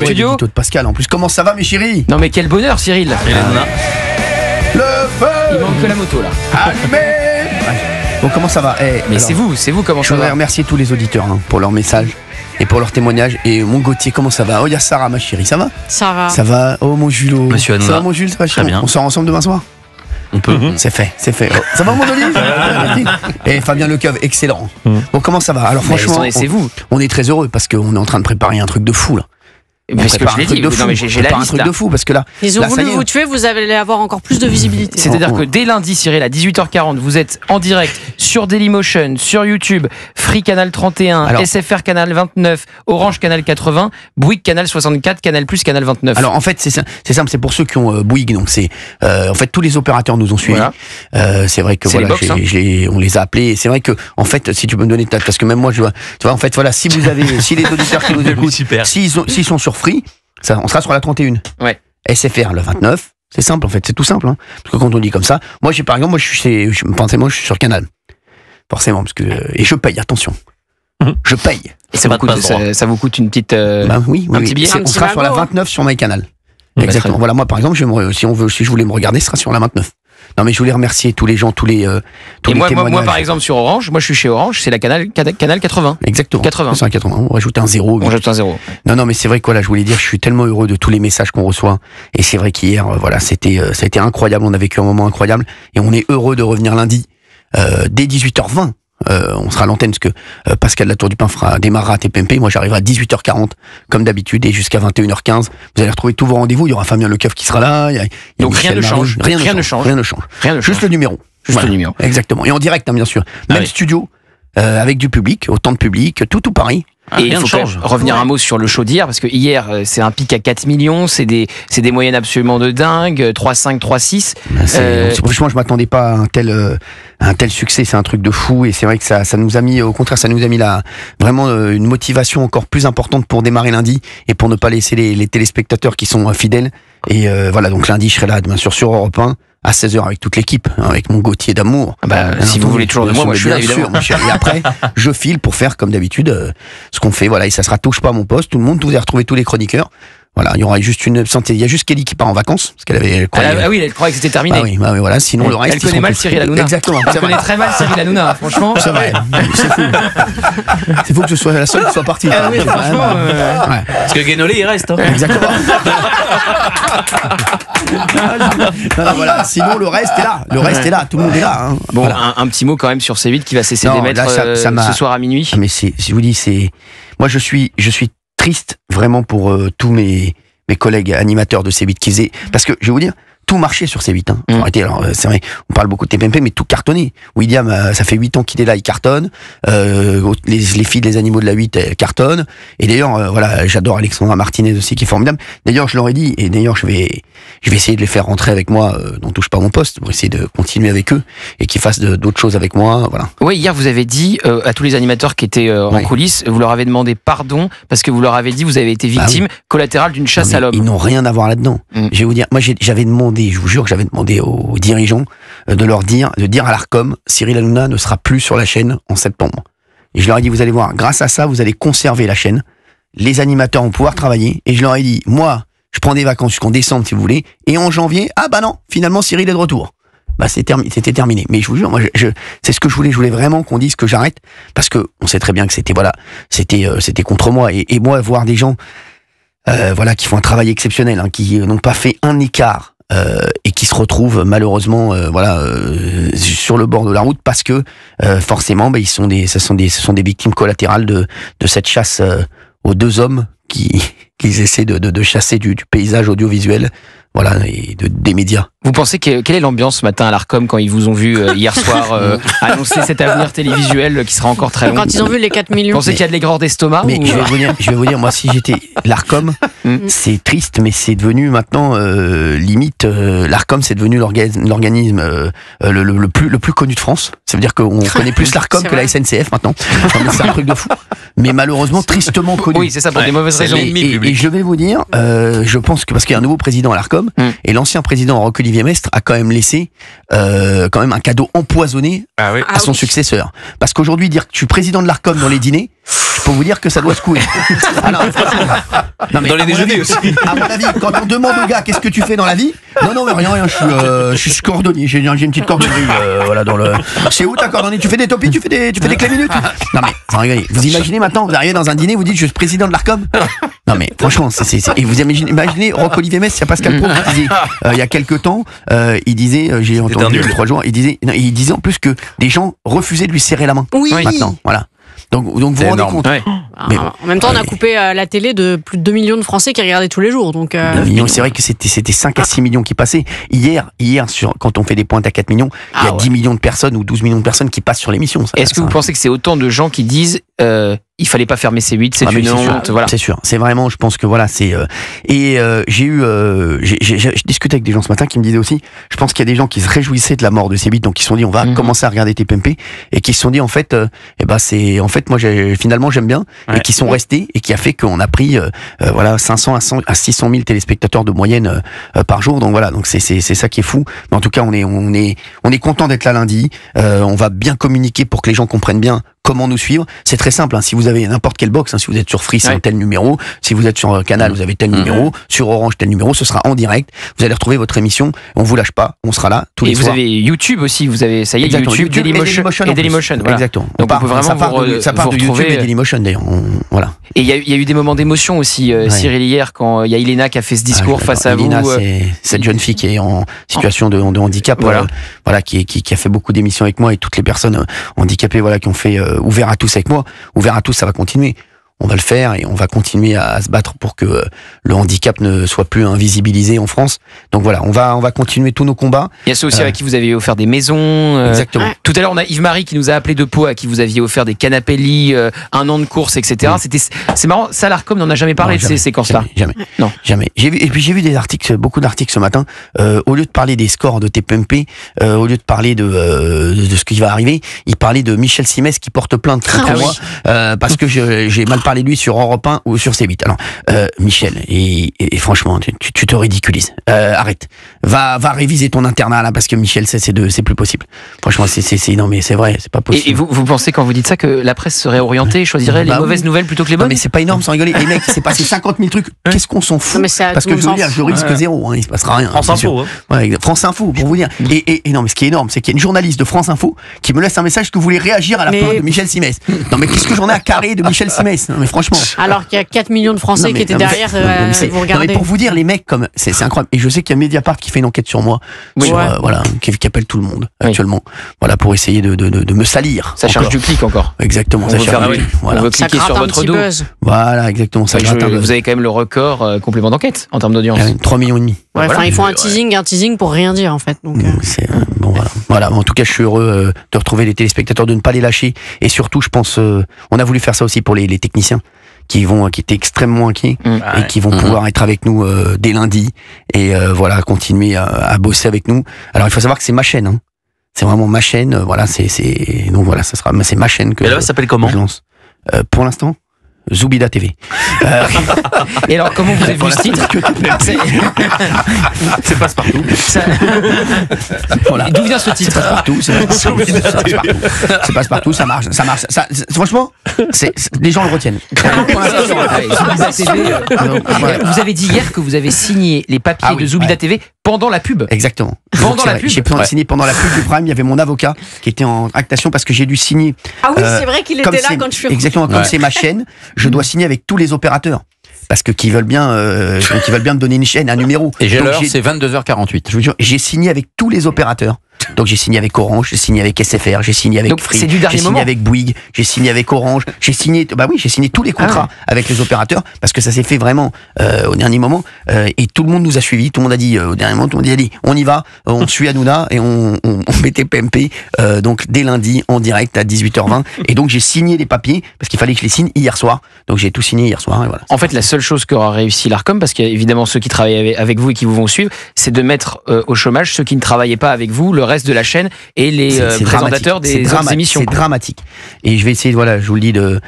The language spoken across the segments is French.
studio. De Pascal en plus. Comment ça va mes chéris? Non mais quel bonheur Cyril. Le feu. Il manque que la moto là. Allumé. Bon, comment ça va? Mais alors, c'est vous comment je ça va? voudrais remercier tous les auditeurs pour leurs messages et pour leurs témoignages. Et mon Gauthier, comment ça va? Oh, il y a Sarah, ma chérie, ça va? Sarah. Ça va? Oh, mon Julot. Monsieur Hanouna. Ça va, mon Jules? Ça va, Très bien. On sort ensemble demain soir? On peut. C'est fait. Oh, ça va, mon Olive? Et Fabien Lecave, excellent. Bon, comment ça va? Alors, franchement, c'est vous. on est très heureux parce qu'on est en train de préparer un truc de fou, là. Parce que je l'ai dit, non mais j'ai la un liste truc là. de fou parce que là. Ils ont là, ça voulu y est. vous tuer, vous allez avoir encore plus de visibilité. C'est-à-dire que dès lundi, Cyril, à 18h40, vous êtes en direct sur Dailymotion, sur YouTube, Free Canal 31, Alors, SFR Canal 29, Orange Canal 80, Bouygues Canal 64, Canal Plus Canal 29. Alors en fait c'est simple, c'est pour ceux qui ont Bouygues, donc c'est en fait tous les opérateurs nous ont suivis. Voilà. C'est vrai que C'est voilà, les box, on les a appelés. Et c'est vrai que en fait si tu peux me donner ta, parce que même moi tu vois en fait voilà, si vous avez si les auditeurs qui nous écoutent, Super. s'ils sont sur Free, ça, on sera sur la 31. Ouais. SFR le 29. C'est simple en fait, c'est tout simple. Hein. Parce que quand on dit comme ça, moi par exemple je suis sur Canal. Forcément parce que et je paye, attention. Je paye. Et ça vous coûte une petite Bah oui, un petit billet. On sera sur la 29 sur MyCanal. Bah, Exactement. Voilà, moi par exemple, si je voulais me regarder, ce sera sur la 29. Non mais je voulais remercier tous les gens, tous les témoignages. Moi par exemple sur Orange, moi je suis chez Orange, c'est la Canal 80. Exactement. 80. C'est un 80. On rajoute un 0. On rajoute un 0. Non mais c'est vrai que voilà, je voulais dire, je suis tellement heureux de tous les messages qu'on reçoit. Et c'est vrai qu'hier, voilà, ça a été incroyable. On a vécu un moment incroyable et on est heureux de revenir lundi dès 18h20. On sera à l'antenne parce que Pascal Latour du Pin démarrera à TPMP. Moi j'arriverai à 18h40 comme d'habitude et jusqu'à 21h15. Vous allez retrouver tous vos rendez-vous. Il y aura Fabien Lecave qui sera là. Donc rien ne change. Rien ne change. Juste le numéro. Juste le numéro. Exactement. Et en direct, hein, bien sûr. Même studio, avec du public, autant de public, tout pareil. Et il faut revenir un mot sur le show d'hier, parce que hier, c'est un pic à 4 millions, c'est des moyennes absolument de dingue, 3,5, 3,6. Franchement, je m'attendais pas à un tel succès, c'est un truc de fou, et c'est vrai que ça nous a mis, au contraire, ça nous a mis vraiment une motivation encore plus importante pour démarrer lundi, et pour ne pas laisser les téléspectateurs qui sont fidèles. Et voilà, donc lundi, je serai là, bien sûr, sur Europe 1. À 16h avec toute l'équipe, hein, avec mon Gauthier d'amour. Si vous voulez toujours de moi je suis là, évidemment. Sûr, et après, je file pour faire comme d'habitude ce qu'on fait. Voilà, et ça sera touche pas à mon poste. Tout le monde, vous allez retrouver tous les chroniqueurs. Voilà, il y aura juste il y a juste Kelly qui part en vacances parce qu'elle avait. Elle croyait que c'était terminé. Bah oui, voilà. Sinon le reste. Elle connaît mal Cyril Hanouna. Exactement. Elle connaît très mal Cyril Hanouna, franchement. C'est vrai. C'est fou. C'est fou que ce soit la seule qui soit partie. Oui, franchement. Ouais. Parce que Guénolé il reste. Hein. Exactement. Non, voilà. Sinon le reste est là. Le reste est là. Tout le monde est là. Hein. Bon, voilà. un petit mot quand même sur C8 qui va cesser d'émettre ce soir à minuit. Mais je vous dis, moi je suis triste vraiment pour tous mes collègues animateurs de C8 qui faisaient, parce que je vais vous dire, tout marchait sur C8. Hein. Alors, c'est vrai, on parle beaucoup de TPMP, mais tout cartonnait. William, ça fait 8 ans qu'il est là, il cartonne. Les filles des animaux de la 8 elles cartonnent. Et d'ailleurs, voilà, j'adore Alexandra Martinez aussi, qui est formidable. D'ailleurs, je leur ai dit, et d'ailleurs, je vais essayer de les faire rentrer avec moi dans Touche pas mon poste, pour essayer de continuer avec eux, et qu'ils fassent d'autres choses avec moi, voilà. Oui, hier, vous avez dit à tous les animateurs qui étaient en coulisses, vous leur avez demandé pardon, parce que vous leur avez dit, vous avez été victime collatérale d'une chasse à l'homme. Ils n'ont rien à voir là-dedans. Je vais vous dire, moi, j'avais demandé, je vous jure que j'avais demandé aux dirigeants de dire à l'Arcom, Cyril Hanouna ne sera plus sur la chaîne en septembre. Et je leur ai dit, vous allez voir, grâce à ça, vous allez conserver la chaîne. Les animateurs vont pouvoir travailler. Et je leur ai dit, moi, je prends des vacances jusqu'en décembre si vous voulez. Et en janvier, non, finalement Cyril est de retour. C'était terminé. Mais je vous jure, moi, c'est ce que je voulais vraiment qu'on dise que j'arrête. Parce que on sait très bien que c'était contre moi. Et moi, voir des gens, qui font un travail exceptionnel, hein, qui n'ont pas fait un écart, et qui se retrouvent malheureusement sur le bord de la route parce que forcément ce sont des victimes collatérales de cette chasse aux deux hommes qu'ils essaient de chasser du paysage audiovisuel, voilà, et des médias. Vous pensez quelle est l'ambiance ce matin à l'Arcom quand ils vous ont vu hier soir annoncer cet avenir télévisuel qui sera encore très long? Quand ils ont vu les 4 millions. Vous pensez qu'il y a de l'aigreur d'estomac? Mais je vais vous dire, moi si j'étais l'Arcom, c'est triste, mais c'est devenu maintenant limite, l'Arcom c'est devenu l'organisme le plus connu de France. Ça veut dire qu'on connaît plus l'Arcom que la SNCF maintenant. C'est un truc de fou. Mais malheureusement tristement connu. Oui, c'est ça, pour des mauvaises raisons. Et je vais vous dire, je pense que parce qu'il y a un nouveau président à l'Arcom, et l'ancien président Roch-Olivier Olivier Mestre a quand même laissé quand même un cadeau empoisonné à son successeur. Parce qu'aujourd'hui, dire que je suis président de l'Arcom dans les dîners, je peux vous dire que ça doit secouer. Alors, non, mais dans les déjeuners aussi. À mon avis, quand on demande au gars qu'est-ce que tu fais dans la vie, non, mais rien, je suis cordonnier, j'ai une petite cordonnerie, voilà, dans le. C'est où ta cordonnerie? Tu fais des topis, tu fais des clés minutes? Non mais, sans rigoler. Vous imaginez maintenant, vous arrivez dans un dîner, vous dites je suis président de l'Arcom? Non mais, franchement, et vous imaginez Roch-Olivier Mestre, il y a Pascal Pro qui disait, il y a quelques temps, il disait, j'ai entendu 3 jours, il disait en plus que des gens refusaient de lui serrer la main. Oui. Maintenant, voilà. Donc vous vous rendez compte. Ouais. Mais En même temps, on a coupé la télé de plus de 2 millions de Français qui regardaient tous les jours. Donc, c'est vrai que c'était 5 à 6 millions qui passaient. Hier quand on fait des pointes à 4 millions, il y a 10 millions de personnes ou 12 millions de personnes qui passent sur l'émission. Est-ce que vous pensez que c'est autant de gens qui disent il fallait pas fermer C8, c'est une honte, voilà. C'est sûr. C'est vraiment, je pense que voilà, c'est j'ai discuté avec des gens ce matin qui me disaient aussi, je pense qu'il y a des gens qui se réjouissaient de la mort de C8, donc qui se sont dit on va commencer à regarder TPMP, et qui se sont dit en fait moi finalement j'aime bien, et qui sont restés, et qui a fait qu'on a pris 500 à 600 000 téléspectateurs de moyenne par jour. Donc voilà, donc c'est ça qui est fou. Mais en tout cas, on est content d'être là lundi. On va bien communiquer pour que les gens comprennent bien comment nous suivre. C'est très simple, hein. Si vous avez n'importe quelle box, hein, si vous êtes sur Free, c'est un tel numéro. Si vous êtes sur Canal, vous avez tel numéro. Sur Orange, tel numéro. Ce sera en direct. Vous allez retrouver votre émission. On vous lâche pas. On sera là tous les soirs. Et vous avez YouTube aussi. Vous avez, ça y est, YouTube, Dailymotion et Dailymotion. Voilà. Exactement. Donc on peut vraiment ça part de YouTube et Dailymotion d'ailleurs. Voilà. Et il y a eu des moments d'émotion aussi, Cyril, hier, quand il y a Iléna qui a fait ce discours face à Iléna, vous. C'est cette jeune fille qui est en situation de handicap, qui a fait beaucoup d'émissions avec moi, et toutes les personnes handicapées, qui ont fait Ouvert à tous avec moi. Ouvert à tous, ça va continuer. On va le faire, et on va continuer à se battre pour que le handicap ne soit plus invisibilisé en France. Donc voilà, on va continuer tous nos combats. Il y a ceux aussi à qui vous avez offert des maisons. Exactement. Tout à l'heure, on a Yves-Marie qui nous a appelé de Pau, à qui vous aviez offert des canapés lits, 1 an de course, etc. C'est marrant, ça, l'Arcom n'en a jamais parlé de ces séquences-là. Jamais. Non. Jamais. J'ai vu des articles, beaucoup d'articles ce matin. Au lieu de parler des scores de TPMP, au lieu de parler de ce qui va arriver, il parlait de Michel Simès qui porte plainte contre moi, parce que j'ai mal parlé de lui sur Europe 1 ou sur C8. Alors, Michel, et franchement, tu te ridiculises. Arrête. Va réviser ton internat là, parce que Michel, c'est plus possible. Franchement, non mais c'est vrai, c'est pas possible. Et vous pensez, quand vous dites ça, que la presse serait orientée, choisirait les mauvaises nouvelles plutôt que les bonnes? Non mais c'est pas énorme, sans rigoler. Les mecs, c'est passé 50 000 trucs. Qu'est-ce qu'on s'en fout? Parce que je veux dire, je risque 0, hein, il se passera rien. France Info. France Info, pour vous dire. Et non, mais ce qui est énorme, c'est qu'il y a une journaliste de France Info qui me laisse un message que vous voulez réagir à la plainte de Michel Simès. Non mais qu'est-ce que j'en ai à carrer de Michel Simès? Non mais franchement. Alors qu'il y a 4 millions de Français qui étaient derrière, vous regardez. Non mais pour vous dire, les mecs, comme c'est incroyable. Et je sais qu'il y a Mediapart qui fait une enquête sur moi, qui appelle tout le monde actuellement, pour essayer de me salir. Ça cherche du clic encore. Exactement. On veut cliquer sur votre dos. Voilà, exactement. Ça vous avez quand même le record complément d'enquête en termes d'audience. 3,5 millions. Ils font un teasing pour rien dire en fait. Donc, voilà. En tout cas, je suis heureux de retrouver les téléspectateurs, de ne pas les lâcher, et surtout, je pense, on a voulu faire ça aussi pour les techniciens qui étaient extrêmement inquiets et qui vont pouvoir être avec nous dès lundi, et continuer à bosser avec nous. Alors, il faut savoir que c'est ma chaîne, hein. C'est vraiment ma chaîne. C'est ma chaîne que. Et là, ça s'appelle comment? Je lance. Pour l'instant, Zoubida TV. Et alors, comment vous avez vu ce titre? C'est Passe-Partout. D'où vient ce titre? C'est Passe-Partout, ça marche. Franchement, les gens le retiennent. Vous avez dit hier que vous avez signé les papiers de Zoubida TV pendant la pub. Exactement. Pendant la pub. J'ai signé pendant la pub du Prime. Il y avait mon avocat qui était en actation parce que j'ai dû signer. Ah oui, c'est vrai qu'il était là quand je suis. Exactement, comme c'est ma chaîne, je dois signer avec tous les opérateurs. Parce que qu'ils veulent bien me donner une chaîne, un numéro. Et l'heure, c'est 22h48. Je vous jure, j'ai signé avec tous les opérateurs. Donc j'ai signé avec Orange, j'ai signé avec SFR, j'ai signé avec Free, j'ai signé avec Bouygues, j'ai signé avec Orange, j'ai signé tous les contrats avec les opérateurs, parce que ça s'est fait vraiment au dernier moment, et tout le monde nous a suivis, tout le monde a dit au dernier moment, tout le monde a dit on y va, on suit Hanouna, et on mettait PMP donc dès lundi en direct à 18h20, et donc j'ai signé les papiers parce qu'il fallait que je les signe hier soir, donc j'ai tout signé hier soir, et voilà. En fait, la seule chose qu'aura réussi l'Arcom, parce qu'il y a évidemment ceux qui travaillent avec vous et qui vous vont suivre, c'est de mettre au chômage ceux qui ne travaillaient pas avec vous le reste reste de la chaîne et les C'est présentateurs dramatique. des autres émissions. C'est dramatique. Et je vais essayer, voilà, je vous le dis, de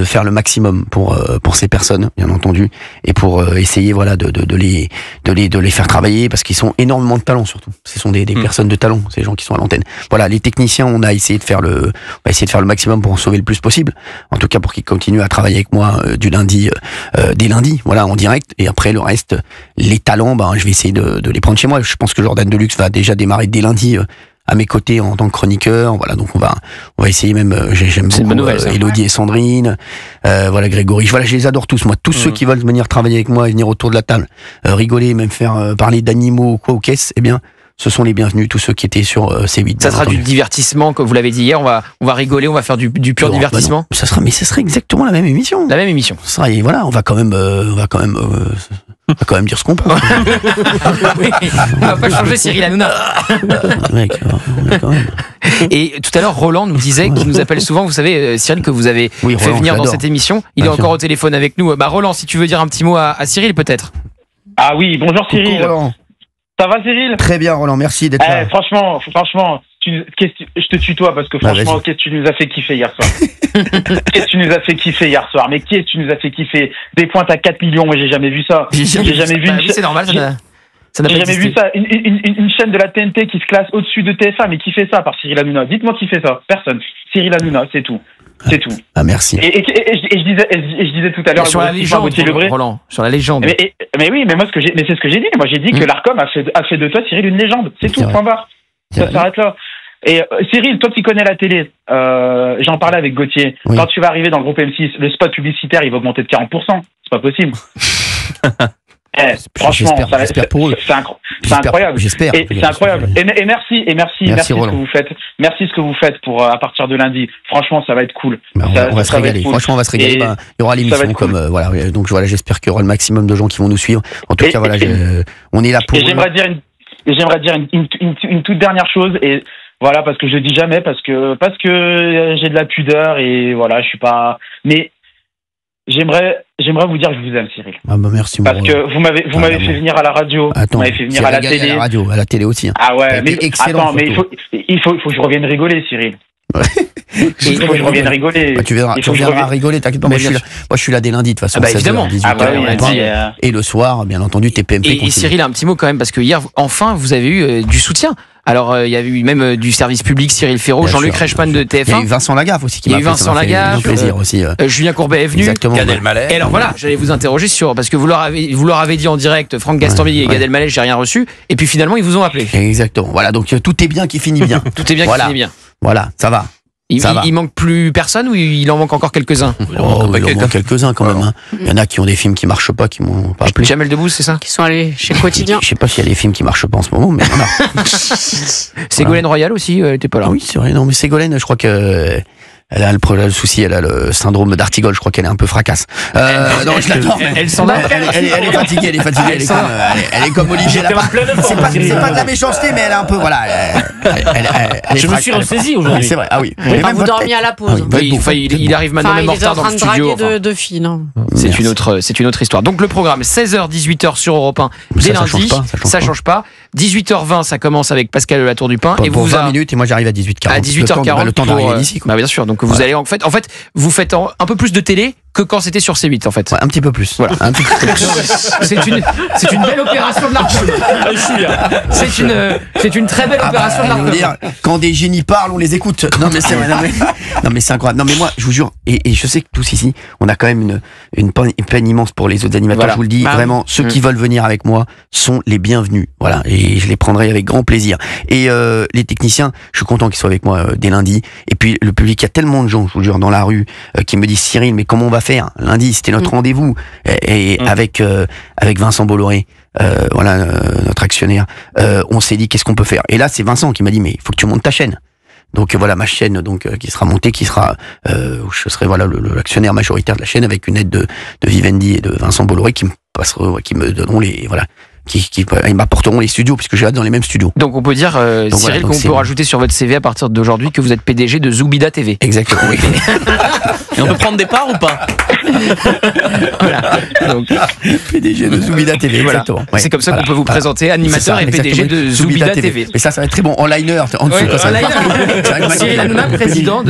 faire le maximum pour ces personnes, bien entendu, et pour essayer, voilà, de les faire travailler, parce qu'ils sont énormément de talent, surtout. Ce sont des personnes de talent, ces gens qui sont à l'antenne. Voilà, les techniciens, on va essayer de faire le maximum pour en sauver le plus possible. En tout cas, pour qu'ils continuent à travailler avec moi du lundi, dès lundi, voilà, en direct. Et après, le reste, les talents, je vais essayer de les prendre chez moi. Je pense que Jordan Deluxe va déjà démarrer dès lundi à mes côtés en tant que chroniqueur. Voilà, donc on va essayer même. J'aime beaucoup Elodie et Sandrine. Voilà, Grégory. Voilà, je les adore tous. Moi, tous ceux qui veulent venir travailler avec moi et venir autour de la table, rigoler, même faire parler d'animaux ou quoi aux caisses, eh bien, ce sont les bienvenus, tous ceux qui étaient sur C8. Ça sera du divertissement, comme vous l'avez dit hier. On va rigoler, on va faire du pur divertissement. Ça sera exactement la même émission. La même émission. Ça sera, et voilà, on va quand même dire ce qu'on peut. Oui, on va pas changer Cyril Hanouna. Mec, quand même. Et tout à l'heure, Roland nous disait, qui nous appelle souvent, vous savez, Cyril, que vous avez fait Roland, venir dans cette émission. Il est encore au téléphone avec nous. Roland, si tu veux dire un petit mot à Cyril, peut-être. Ah oui, bonjour Cyril. Coucou, Roland. Ça va Cyril? Très bien Roland, merci d'être là. Franchement, je te tutoie parce que franchement, qu'est-ce que tu nous as fait kiffer hier soir? Qu'est-ce que tu nous as fait kiffer hier soir? Mais qu'est-ce que tu nous as fait kiffer? Des pointes à 4 millions, mais j'ai jamais vu ça. J'ai jamais vu. C'est normal, ça n'a J'ai jamais vu ça. Une chaîne de la TNT qui se classe au-dessus de TF1, mais qui fait ça par Cyril Hanouna? Dites-moi qui fait ça. Personne. Cyril Hanouna, c'est tout. C'est tout. Ah merci. Et je disais tout à l'heure sur la légende, Roland, sur la légende. Mais oui, mais moi c'est ce que j'ai dit. Moi j'ai dit que l'Arcom a fait de toi, Cyril, une légende. C'est tout. Point barre. Ça s'arrête là. Et Cyril, toi qui connais la télé, j'en parlais avec Gauthier. Oui. Quand tu vas arriver dans le groupe M6, le spot publicitaire il va augmenter de 40%. C'est pas possible. Franchement, j'espère pour eux. C'est incroyable. J'espère. Et c'est incroyable. Et merci ce que vous faites. Merci ce que vous faites pour à partir de lundi. Franchement, ça va être cool. On va se régaler. Cool. Franchement, on va se régaler. Il y aura l'émission comme cool. Voilà. Donc voilà, j'espère qu'il y aura le maximum de gens qui vont nous suivre. En tout cas, voilà, on est là pour. J'aimerais dire une toute dernière chose et voilà parce que je le dis jamais parce que j'ai de la pudeur et voilà, je suis pas. Mais J'aimerais vous dire que je vous aime, Cyril. Ah bah merci. Parce que vous m'avez fait venir à la radio, vous m'avez fait venir à la télé. À la télé aussi. Hein. Ah ouais, mais attends, mais il faut que je revienne rigoler, Cyril. Il faut que je revienne rigoler. Bah, tu viendras rigoler, t'inquiète pas. Moi, je suis là dès lundi de toute façon. Ah bah évidemment. 18h, et le soir, bien entendu, tes PMP. Et Cyril, un petit mot quand même parce que hier, enfin, vous avez eu du soutien. Alors, il y a eu même du service public, Cyril Ferraud, Jean-Luc Reichmann de TF1. Il y a eu Vincent Lagaffe aussi qui m'a fait Vincent Lagaffe, plaisir aussi. Julien Courbet est venu. Exactement. Gad Elmaleh. Et alors voilà, j'allais vous interroger sur parce que vous leur avez dit en direct, Franck Gastambide et Gad Elmaleh, j'ai rien reçu. Et puis finalement, ils vous ont appelé. Exactement. Voilà, donc tout est bien qui finit bien. Tout est bien qui finit bien. Voilà, ça va. Il manque plus personne ou il en manque encore quelques-uns? Il en manque quelques-uns quand même. Hein. Il y en a qui ont des films qui marchent pas, qui m'ont pas appelé. Jamel Debbouze, c'est ça? Qui sont allés chez Quotidien. Je sais pas s'il y a des films qui marchent pas en ce moment, mais voilà. Ségolène Royal aussi, elle était pas là. Ah oui, c'est vrai. Non, mais Ségolène, je crois que elle a le souci, elle a le syndrome d'Artigol, je crois qu'elle est un peu fracasse. Non, je l'attends. Elle s'en a. Elle est fatiguée, elle est comme Olivier. C'est pas de la méchanceté, mais elle est un peu, voilà. Je me suis ressaisi aujourd'hui. C'est vrai, ah oui. Vous dormiez à la pause. Il arrive maintenant même en retard dans le studio. Il est en train de draguer de filles, non? C'est une autre histoire. Donc le programme 16h 18h sur Europe 1 dès lundi, ça change pas. 18h20 ça commence avec Pascal Latour du Pin et vous 20 minutes et moi j'arrive à 18h40. À 18h40 le temps d'arriver ici. Bah bien sûr. Donc vous allez en fait vous faites un peu plus de télé que quand c'était sur C8 en fait. Ouais, un petit peu plus. Voilà. Un petit peu plus. C'est une belle opération de l'Arcom. C'est une très belle opération de l'Arcom. Dire, quand des génies parlent, on les écoute. Non mais c'est vrai. Non mais c'est incroyable. Non mais moi, je vous jure, et je sais que tous ici, on a quand même une peine immense pour les autres animateurs. Voilà. Je vous le dis, vraiment, ceux qui veulent venir avec moi sont les bienvenus. Voilà, et je les prendrai avec grand plaisir. Et les techniciens, je suis content qu'ils soient avec moi dès lundi. Et puis le public, il y a tellement de gens, je vous le jure, dans la rue, qui me disent Cyril, mais comment on va faire lundi? C'était notre rendez-vous et avec Vincent Bolloré. Voilà notre actionnaire, on s'est dit qu'est-ce qu'on peut faire, et là c'est Vincent qui m'a dit mais il faut que tu montes ta chaîne. Donc voilà ma chaîne qui sera montée, qui sera je serai voilà l'actionnaire majoritaire de la chaîne avec une aide de Vivendi et de Vincent Bolloré qui me donneront ils m'apporteront les studios, puisque j'ai hâte dans les mêmes studios. Donc on peut dire, Cyril, qu'on peut rajouter sur votre CV à partir d'aujourd'hui que vous êtes PDG de Zoubida TV. Exactement, oui. Et on peut prendre des parts ou pas? Voilà. Donc, PDG de Zoubida TV, voilà. exactement. Ouais. C'est comme ça qu'on peut vous présenter, animateur et PDG de Zoubida TV. Mais ça va être très bon. En liner, en dessous, quand ça va être. Cyril Hanouna, président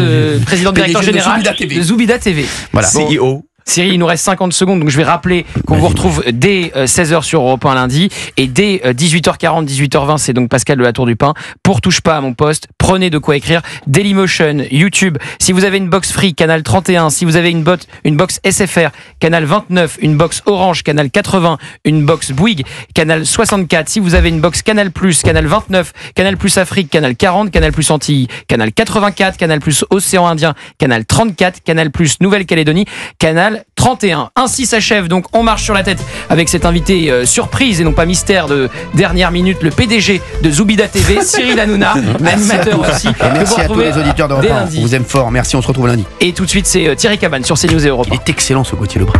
directeur général de Zoubida TV. Voilà. CEO. Cyril, il nous reste 50 secondes, donc je vais rappeler qu'on vous retrouve dès 16h sur Europe 1 lundi, et dès 18h40, 18h20, c'est donc Pascal de la Tour du Pin. Pour Touche pas à mon poste, prenez de quoi écrire. Dailymotion, YouTube, si vous avez une box Free, canal 31, si vous avez une box SFR, canal 29, une box Orange, canal 80, une box Bouygues, canal 64, si vous avez une box Canal+, canal 29, canal+ Afrique, canal 40, canal+ Antilles, canal 84, canal+ Océan Indien, canal 34, canal+ Nouvelle-Calédonie, canal 31. Ainsi s'achève donc On marche sur la tête avec cet invité surprise et non pas mystère de dernière minute, le PDG de Zoubida TV, Cyril Hanouna, animateur aussi. Merci à tous les auditeurs de Europe 1. On vous aime fort. Merci, on se retrouve lundi. Et tout de suite, c'est Thierry Cabane sur CNews et Europe 1. Il est excellent ce Gauthier Lebras.